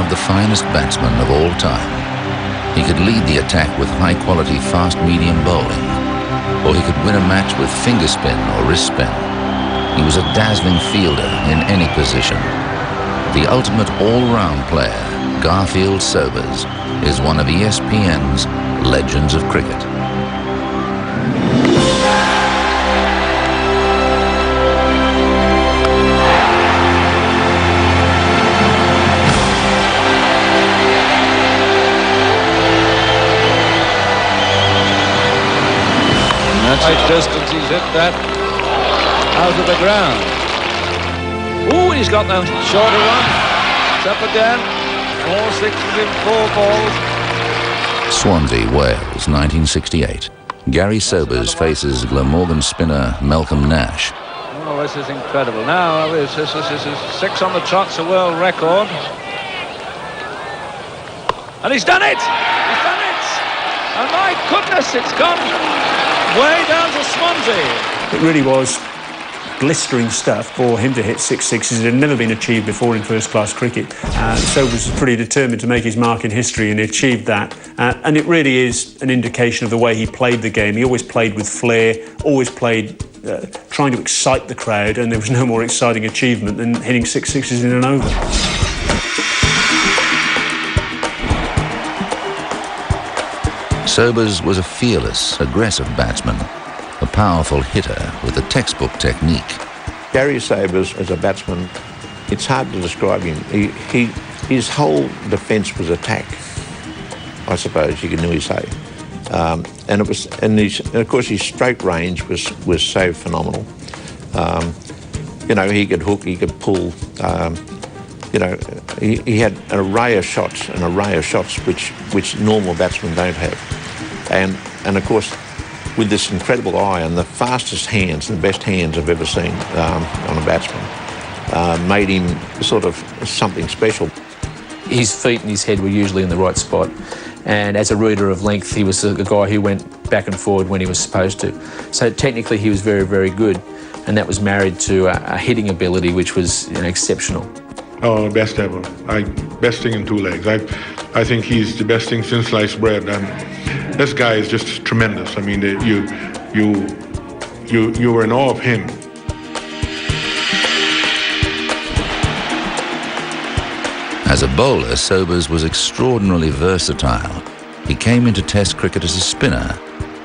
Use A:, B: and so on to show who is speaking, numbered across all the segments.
A: of the finest batsmen of all time. He could lead the attack with high-quality fast-medium bowling, or he could win a match with finger spin or wrist spin. He was a dazzling fielder in any position. The ultimate all-round player, Garfield Sobers, is one of ESPN's legends of cricket.
B: Right distance, he's hit that out of the ground. Ooh, he's got the shorter run. It's up again. 4 sixes in 4 balls.
A: Swansea, Wales, 1968. Gary Sobers faces Glamorgan spinner Malcolm Nash.
B: Oh, this is incredible. Now, this is 6 on the trot, it's a world record. And he's done it! He's done it! And my goodness, it's gone way down to Swansea.
C: It really was blistering stuff for him to hit 6 sixes. It had never been achieved before in first-class cricket. Sobers was pretty determined to make his mark in history, and he achieved that. And it really is an indication of the way he played the game. He always played with flair, always played trying to excite the crowd, and there was no more exciting achievement than hitting 6 sixes in an over.
A: Sobers was a fearless, aggressive batsman, a powerful hitter with a textbook technique.
D: Gary Sobers as a batsman, it's hard to describe him. His whole defence was attack, I suppose you can nearly say. And of course his stroke range was so phenomenal. You know, he could hook, he could pull. You know, he had an array of shots which normal batsmen don't have. And of course, with this incredible eye and the fastest hands, the best hands I've ever seen on a batsman, made him sort of something special.
E: His feet and his head were usually in the right spot, and as a reader of length, he was a guy who went back and forward when he was supposed to. So technically he was very, very good, and that was married to a hitting ability which was, you know, exceptional.
F: Oh, best ever. Best thing in 2 legs. I think he's the best thing since sliced bread. And this guy is just tremendous. I mean, you were in awe of him.
A: As a bowler, Sobers was extraordinarily versatile. He came into Test cricket as a spinner,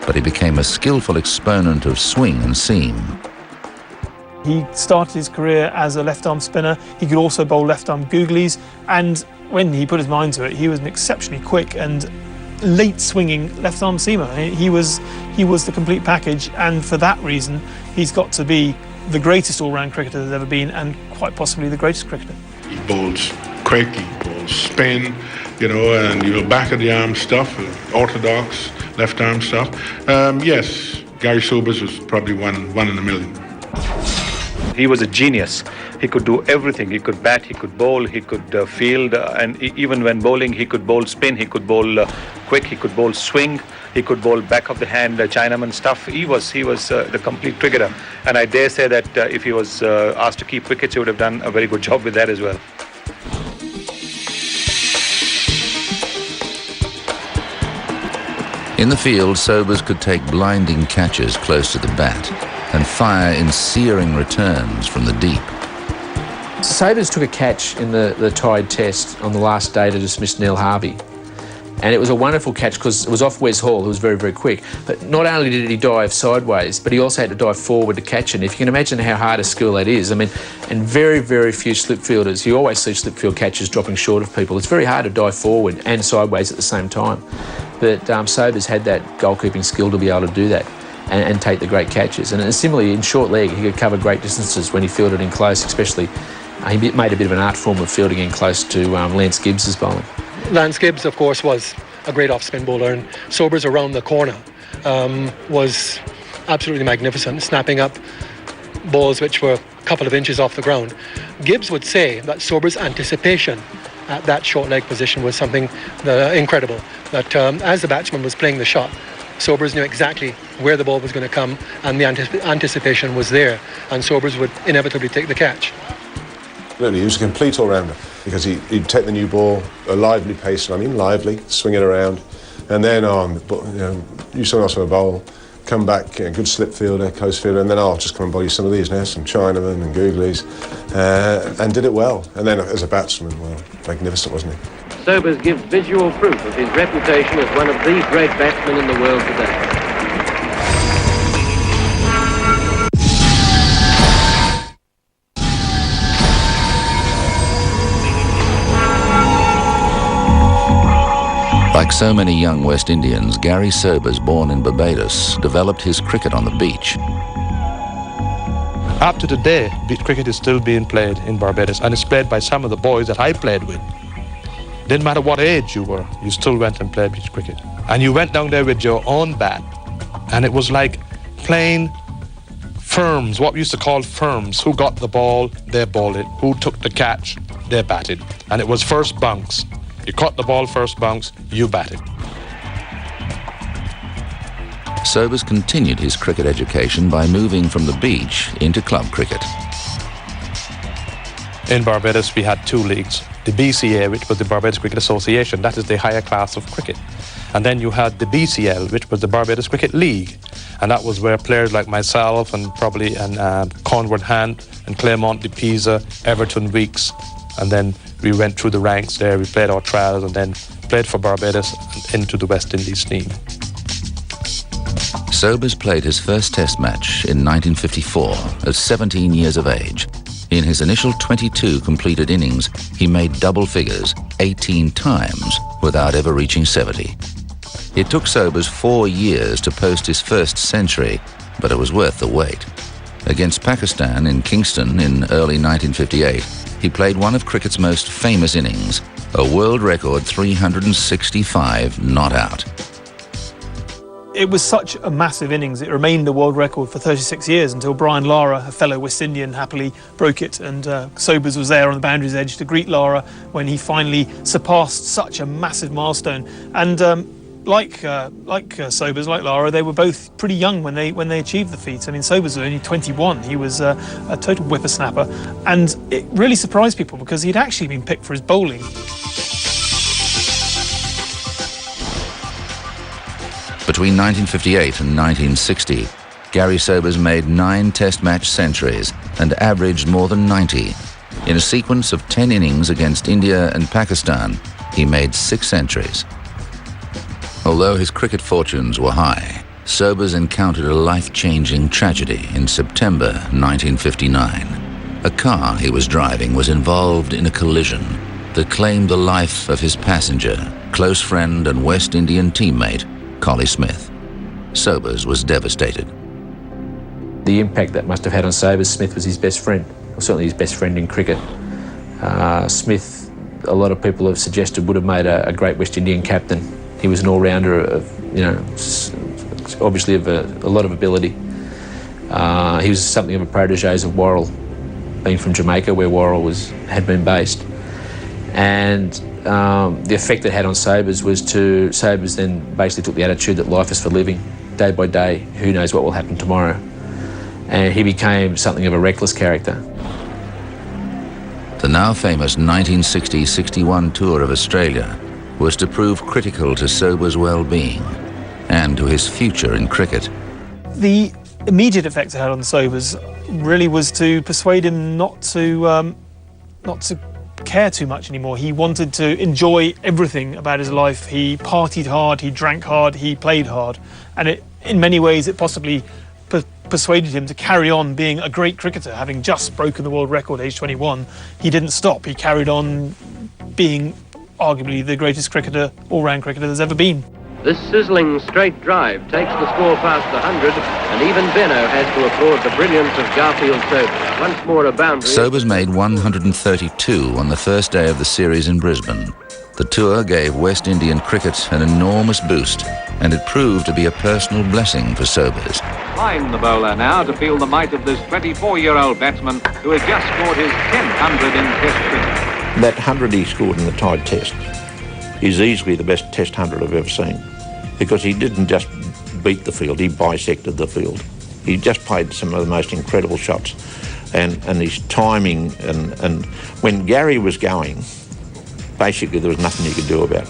A: but he became a skillful exponent of swing and seam.
G: He started his career as a left-arm spinner. He could also bowl left-arm googlies, and when he put his mind to it, he was an exceptionally quick and late-swinging left-arm seamer. He was the complete package, and for that reason, he's got to be the greatest all-round cricketer there's ever been, and quite possibly the greatest cricketer.
F: He bowls quick, he bowls spin, you know, and back of the arm stuff, orthodox left-arm stuff. Yes, Gary Sobers was probably one in a million.
H: He was a genius. He could do everything. He could bat, he could bowl, he could field, and even when bowling, he could bowl spin, he could bowl quick, he could bowl swing, he could bowl back of the hand, Chinaman stuff. He was the complete cricketer. And I dare say that if he was asked to keep wickets, he would have done a very good job with that as well.
A: In the field, Sobers could take blinding catches close to the bat and fire in searing returns from the deep.
E: Sobers took a catch in the tied test on the last day to dismiss Neil Harvey. And it was a wonderful catch because it was off Wes Hall, who was very, very quick. But not only did he dive sideways, but he also had to dive forward to catch it. And if you can imagine how hard a skill that is, I mean, and very, very few slip fielders, you always see slip field catches dropping short of people. It's very hard to dive forward and sideways at the same time. But Sobers had that goalkeeping skill to be able to do that and take the great catches. And similarly, in short leg, he could cover great distances when he fielded in close, especially. He made a bit of an art form of fielding in close to Lance Gibbs's bowling.
I: Lance Gibbs, of course, was a great off-spin bowler, and Sobers around the corner was absolutely magnificent, snapping up balls which were a couple of inches off the ground. Gibbs would say that Sobers' anticipation at that short leg position was something incredible, that as the batsman was playing the shot, Sobers knew exactly where the ball was going to come, and the anticipation was there, and Sobers would inevitably take the catch.
J: Really, he was a complete all-rounder because he'd take the new ball, a lively pace, lively, swing it around, and then use someone else on a bowl, come back, good slip fielder, close fielder, and then I'll just come and bowl you some of these now, some Chinamen and Googlies, and did it well. And then as a batsman, well, magnificent, wasn't he?
K: Sobers gives visual proof of his reputation as one of the great batsmen in the world today.
A: Like so many young West Indians, Gary Sobers, born in Barbados, developed his cricket on the beach.
L: Up to today, beach cricket is still being played in Barbados, and it's played by some of the boys that I played with. Didn't matter what age you were, you still went and played beach cricket. And you went down there with your own bat, and it was like playing firms, what we used to call firms. Who got the ball, they bowled it. Who took the catch, they batted. And it was first bounce. You caught the ball first bounce, you batted.
A: Sobers continued his cricket education by moving from the beach into club cricket.
L: In Barbados, we had two leagues. The BCA, which was the Barbados Cricket Association, that is the higher class of cricket. And then you had the BCL, which was the Barbados Cricket League. And that was where players like myself and Conward Hand and Claremont de Pisa, Everton Weeks, and then we went through the ranks there, we played our trials and then played for Barbados and into the West Indies team.
A: Sobers played his first test match in 1954 at 17 years of age. In his initial 22 completed innings, he made double figures 18 times without ever reaching 70. It took Sobers 4 years to post his first century, but it was worth the wait. Against Pakistan in Kingston in early 1958, he played one of cricket's most famous innings, a world record 365 not out.
G: It was such a massive innings. It remained a world record for 36 years until Brian Lara, a fellow West Indian, happily broke it. And Sobers was there on the boundary's edge to greet Lara when he finally surpassed such a massive milestone. And like Sobers, like Lara, they were both pretty young when they achieved the feat. I mean, Sobers was only 21. He was a total whippersnapper. And it really surprised people because he'd actually been picked for his bowling.
A: Between 1958 and 1960, Gary Sobers made 9 test match centuries and averaged more than 90. In a sequence of 10 innings against India and Pakistan, he made 6 centuries. Although his cricket fortunes were high, Sobers encountered a life-changing tragedy in September 1959. A car he was driving was involved in a collision that claimed the life of his passenger, close friend and West Indian teammate, Collie Smith. Sobers was devastated.
E: The impact that must have had on Sobers, Smith was his best friend, or certainly his best friend in cricket. Smith, a lot of people have suggested, would have made a great West Indian captain. He was an all-rounder obviously of a lot of ability. He was something of a protege of Worrell, being from Jamaica, where Worrell had been based. And the effect it had on Sobers was Sobers then basically took the attitude that life is for living, day by day, who knows what will happen tomorrow. And he became something of a reckless character.
A: The now famous 1960-61 tour of Australia was to prove critical to Sobers' well-being and to his future in cricket.
G: The immediate effect it had on Sobers really was to persuade him not to care too much anymore. He wanted to enjoy everything about his life. He partied hard, he drank hard, he played hard, and in many ways it possibly persuaded him to carry on being a great cricketer. Having just broken the world record age 21, he didn't stop. He carried on being arguably the greatest cricketer, all-round cricketer there's ever been.
K: This sizzling straight drive takes the score past 100, and even Benno has to applaud the brilliance of Garfield Sobers. Once more a boundary.
A: Sobers made 132 on the first day of the series in Brisbane. The tour gave West Indian cricket an enormous boost, and it proved to be a personal blessing for Sobers.
M: Line the bowler now to feel the might of this 24-year-old batsman who has just scored his 10th 100 in Test cricket.
D: That 100 he scored in the Tide Test is easily the best Test 100 I've ever seen, because he didn't just beat the field, he bisected the field. He just played some of the most incredible shots. and his timing. And when Gary was going, basically there was nothing you could do about it.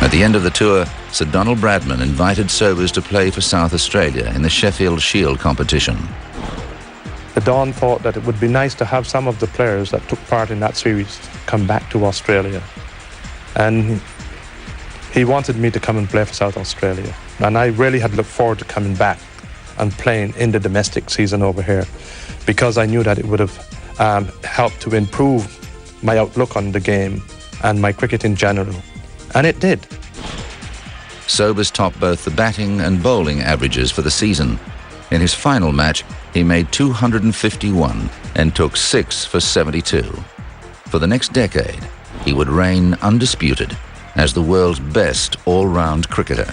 A: At the end of the tour, Sir Donald Bradman invited Sobers to play for South Australia in the Sheffield Shield competition.
L: Don thought that it would be nice to have some of the players that took part in that series come back to Australia. And he wanted me to come and play for South Australia. And I really had looked forward to coming back and playing in the domestic season over here, because I knew that it would have helped to improve my outlook on the game and my cricket in general. And it did.
A: Sobers topped both the batting and bowling averages for the season. In his final match, he made 251 and took 6 for 72. For the next decade, he would reign undisputed as the world's best all-round cricketer.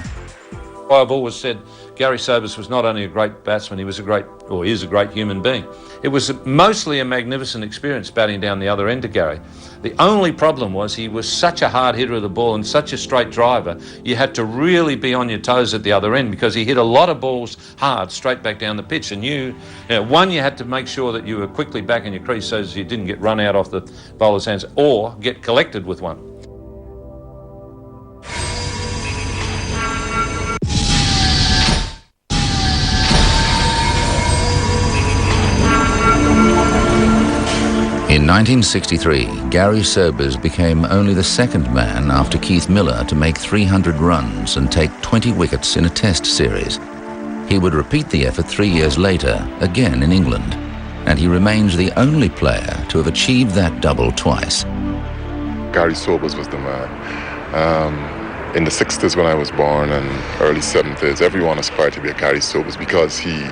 B: I've always said Gary Sobers was not only a great batsman, he was is a great human being. It was mostly a magnificent experience batting down the other end of Gary. The only problem was he was such a hard hitter of the ball and such a straight driver, you had to really be on your toes at the other end, because he hit a lot of balls hard straight back down the pitch. And you had to make sure that you were quickly back in your crease so as you didn't get run out off the bowler's hands or get collected with one. In 1963, Gary Sobers became only the second man after Keith Miller to make 300 runs and take 20 wickets in a test series. He would repeat the effort 3 years later, again in England, and he remains the only player to have achieved that double twice.
N: Gary Sobers was the man. In the 60s when I was born and early 70s, everyone aspired to be a Gary Sobers because he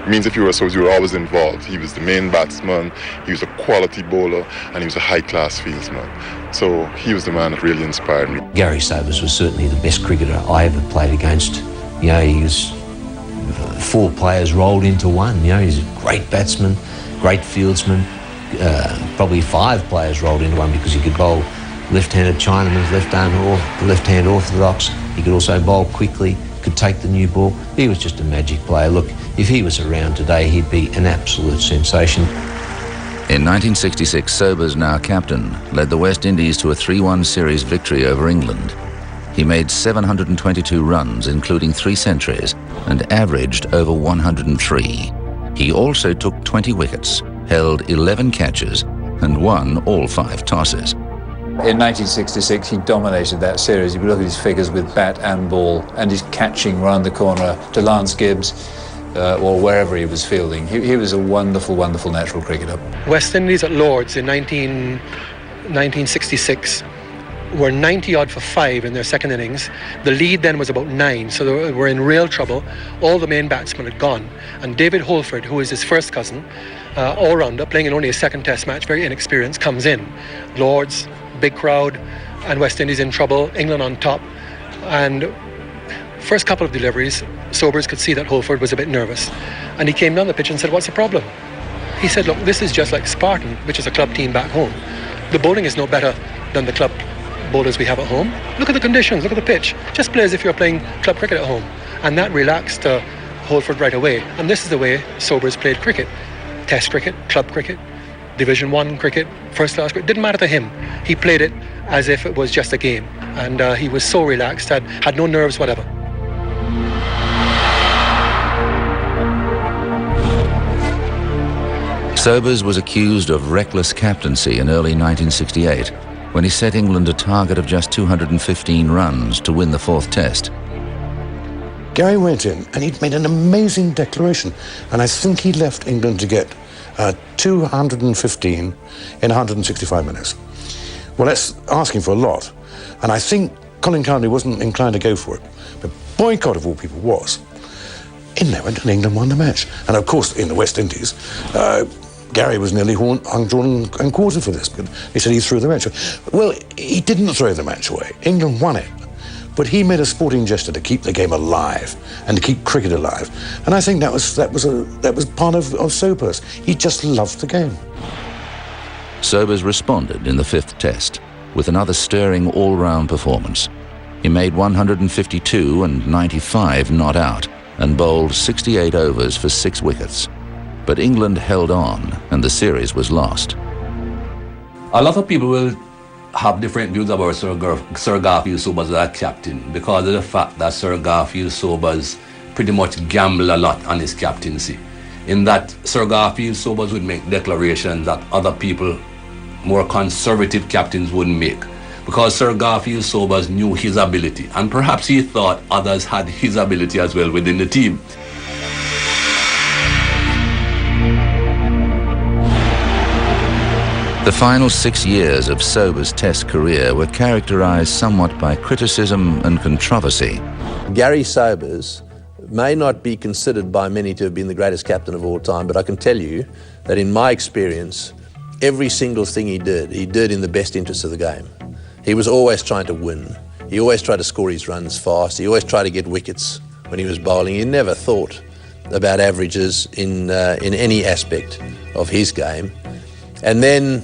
N: means if you were a Sobers, you were always involved. He was the main batsman, he was a quality bowler, and he was a high-class fieldsman. So he was the man that really inspired me.
O: Gary Sobers was certainly the best cricketer I ever played against. You know, he was 4 players rolled into one. You know, he's a great batsman, great fieldsman, probably 5 players rolled into one, because he could bowl left-handed Chinaman, left-hand orthodox. He could also bowl quickly, could take the new ball. He was just a magic player. Look, if he was around today, he'd be an absolute sensation.
A: In 1966, Sobers, now captain, led the West Indies to a 3-1 series victory over England. He made 722 runs, including 3 centuries, and averaged over 103. He also took 20 wickets, held 11 catches, and won all 5 tosses.
P: In 1966, he dominated that series. If you look at his figures with bat and ball, and his catching round the corner to Lance Gibbs, or wherever he was fielding. He was a wonderful, wonderful natural cricketer.
I: West Indies at Lords in 1966 were 90-odd for 5 in their second innings. The lead then was about 9, so they were in real trouble. All the main batsmen had gone. And David Holford, who is his first cousin, all-rounder, playing in only a second test match, very inexperienced, comes in. Lords, big crowd, and West Indies in trouble, England on top. And first couple of deliveries, Sobers could see that Holford was a bit nervous. And he came down the pitch and said, "What's the problem?" He said, "Look, this is just like Spartan, which is a club team back home. The bowling is no better than the club bowlers we have at home. Look at the conditions, look at the pitch. Just play as if you're playing club cricket at home." And that relaxed Holford right away. And this is the way Sobers played cricket. Test cricket, club cricket, Division 1 cricket, first class cricket. Didn't matter to him. He played it as if it was just a game. And he was so relaxed, had no nerves whatever.
A: Sobers was accused of reckless captaincy in early 1968, when he set England a target of just 215 runs to win the 4th test.
Q: Gary went in and he'd made an amazing declaration, and I think he left England to get 215 in 165 minutes. Well, that's asking for a lot, and I think Colin Cowley wasn't inclined to go for it, but Boycott, of all people, was. In there, and England won the match. And of course, in the West Indies, Gary was nearly undrawn and quartered for this, but he said he threw the match away. Well, he didn't throw the match away. England won it. But he made a sporting gesture to keep the game alive and to keep cricket alive. And I think that was part of Sobers. He just loved the game.
A: Sobers responded in the 5th test. with another stirring all-round performance. He made 152 and 95 not out and bowled 68 overs for 6 wickets. But England held on and the series was lost.
R: A lot of people will have different views about Sir Garfield Sobers as a captain because of the fact that Sir Garfield Sobers pretty much gambled a lot on his captaincy. In that Sir Garfield Sobers would make declarations that other people, more conservative captains, wouldn't make. Because Sir Garfield Sobers knew his ability, and perhaps he thought others had his ability as well within the team.
A: The final 6 years of Sobers' Test career were characterised somewhat by criticism and controversy.
S: Gary Sobers may not be considered by many to have been the greatest captain of all time, but I can tell you that in my experience, every single thing he did in the best interest of the game. He was always trying to win. He always tried to score his runs fast. He always tried to get wickets when he was bowling. He never thought about averages in any aspect of his game. And then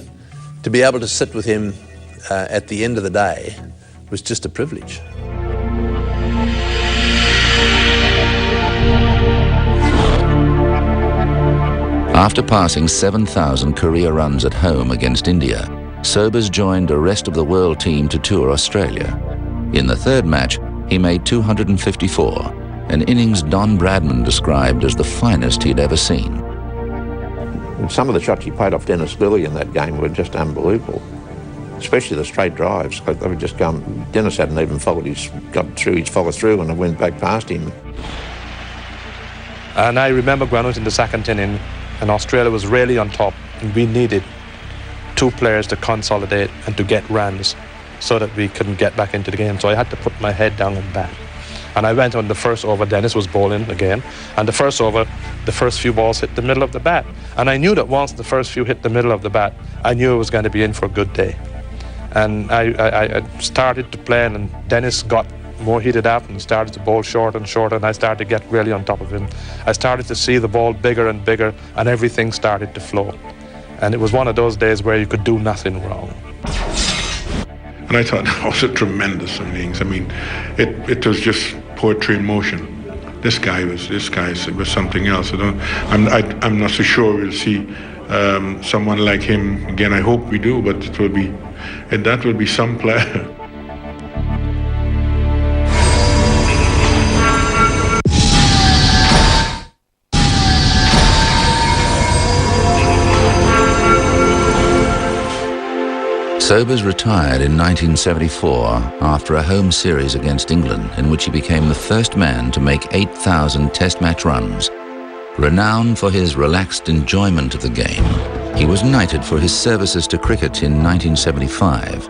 S: to be able to sit with him at the end of the day was just a privilege.
A: After passing 7,000 career runs at home against India, Sobers joined a rest of the world team to tour Australia. In the third match, he made 254, an innings Don Bradman described as the finest he'd ever seen.
D: And some of the shots he played off Dennis Lilly in that game were just unbelievable, especially the straight drives. They would just come. Dennis hadn't even got through his follow through and it went back past him.
L: And I remember going out in the second inning and Australia was really on top and we needed 2 players to consolidate and to get runs so that we couldn't get back into the game. So I had to put my head down and bat. And I went on the first over, Dennis was bowling again, and the first over, the first few balls hit the middle of the bat. And I knew that once the first few hit the middle of the bat, I knew it was going to be in for a good day. And I started to play, and Dennis got more heated up and started to bowl short and short, and I started to get really on top of him. I started to see the ball bigger and bigger, and everything started to flow. And it was one of those days where you could do nothing wrong.
F: And I thought that was a tremendous innings. I mean, it was just poetry in motion. This guy was something else. I'm not so sure we'll see someone like him again. I hope we do, but that will be some player.
A: Sobers retired in 1974 after a home series against England in which he became the first man to make 8,000 Test match runs. Renowned for his relaxed enjoyment of the game, he was knighted for his services to cricket in 1975.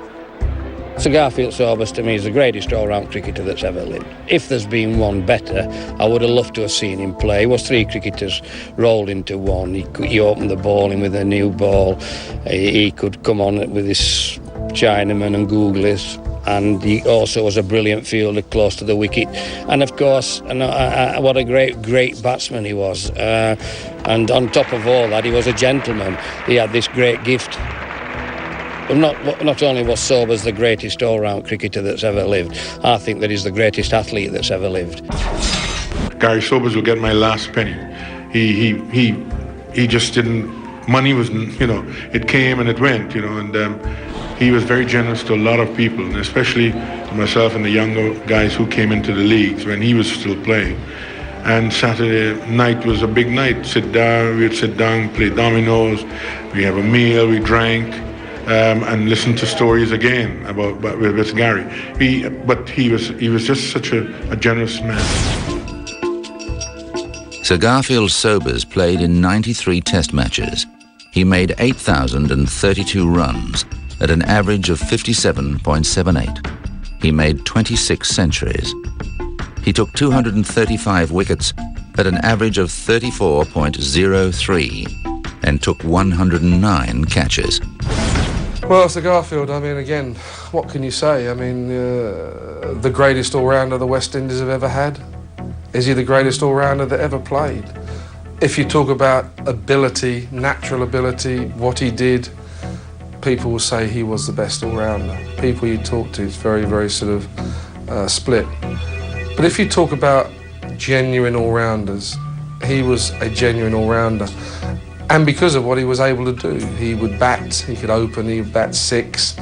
T: Sir Garfield Sobers, to me, is the greatest all-round cricketer that's ever lived. If there's been one better, I would have loved to have seen him play. He was 3 cricketers rolled into one. He opened the bowling with a new ball. He could come on with his Chinaman and Googlies, and he also was a brilliant fielder close to the wicket. And of course, what a great batsman he was. And on top of all that, he was a gentleman. He had this great gift. Not only was Sobers the greatest all-round cricketer that's ever lived, I think that he's the greatest athlete that's ever lived.
F: Gary Sobers will get my last penny. He just didn't. Money was, it came and it went, and he was very generous to a lot of people, and especially myself and the younger guys who came into the leagues when he was still playing. And Saturday night was a big night. We'd sit down, play dominoes, we have a meal, we drank. And listen to stories again with Gary. But he was just such a generous man.
A: Sir Garfield Sobers played in 93 Test matches. He made 8,032 runs at an average of 57.78. He made 26 centuries. He took 235 wickets at an average of 34.03 and took 109 catches.
U: Well, Sir Garfield, I mean, again, what can you say? I mean, the greatest all-rounder the West Indies have ever had. Is he the greatest all-rounder that ever played? If you talk about ability, natural ability, what he did, people will say he was the best all-rounder. People you talk to, it's very, very sort of split. But if you talk about genuine all-rounders, he was a genuine all-rounder. And because of what he was able to do, he would bat, he could open, he would bat six.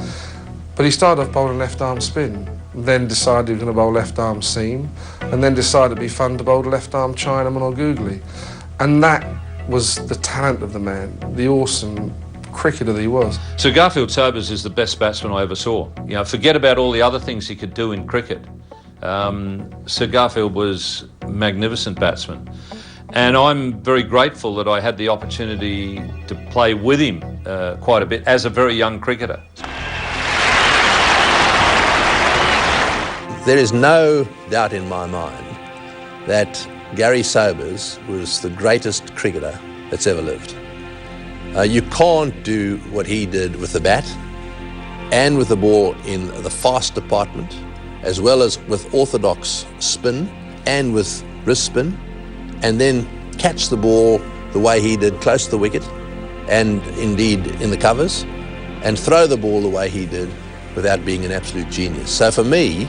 U: But he started off bowling left-arm spin, then decided he was going to bowl left-arm seam, and then decided it'd be fun to bowl left-arm Chinaman or googly. And that was the talent of the man, the awesome cricketer that he was.
B: Sir Garfield Sobers is the best batsman I ever saw. You know, forget about all the other things he could do in cricket. Sir Garfield was a magnificent batsman. And I'm very grateful that I had the opportunity to play with him quite a bit as a very young cricketer.
S: There is no doubt in my mind that Gary Sobers was the greatest cricketer that's ever lived. You can't do what he did with the bat and with the ball in the fast department, as well as with orthodox spin and with wrist spin, and then catch the ball the way he did close to the wicket and indeed in the covers, and throw the ball the way he did without being an absolute genius. So for me,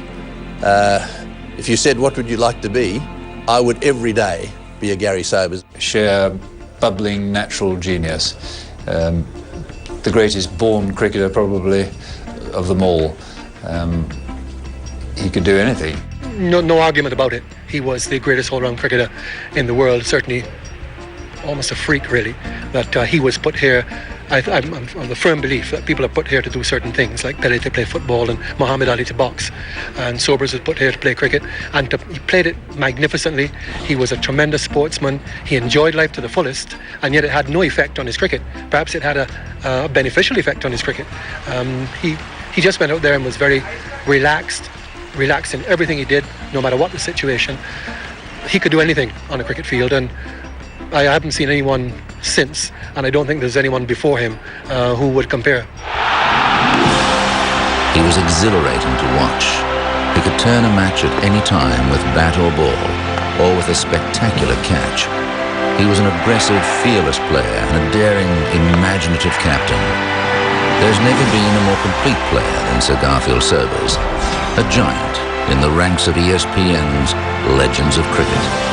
S: if you said what would you like to be, I would every day be a Gary Sobers.
P: Sheer bubbling natural genius. The greatest born cricketer probably of them all. He could do anything.
I: No argument about it. He was the greatest all-round cricketer in the world, certainly almost a freak, really, that he was put here. I'm of a firm belief that people are put here to do certain things, like Pelé to play football and Muhammad Ali to box, and Sobers was put here to play cricket, and he played it magnificently. He was a tremendous sportsman. He enjoyed life to the fullest, and yet it had no effect on his cricket. Perhaps it had a beneficial effect on his cricket. He just went out there and was very relaxed in everything he did, no matter what the situation. He could do anything on a cricket field, and I haven't seen anyone since, and I don't think there's anyone before him who would compare.
A: He was exhilarating to watch. He could turn a match at any time with bat or ball, or with a spectacular catch. He was an aggressive, fearless player and a daring, imaginative captain. There's never been a more complete player than Sir Garfield Sobers, a giant in the ranks of ESPN's Legends of Cricket.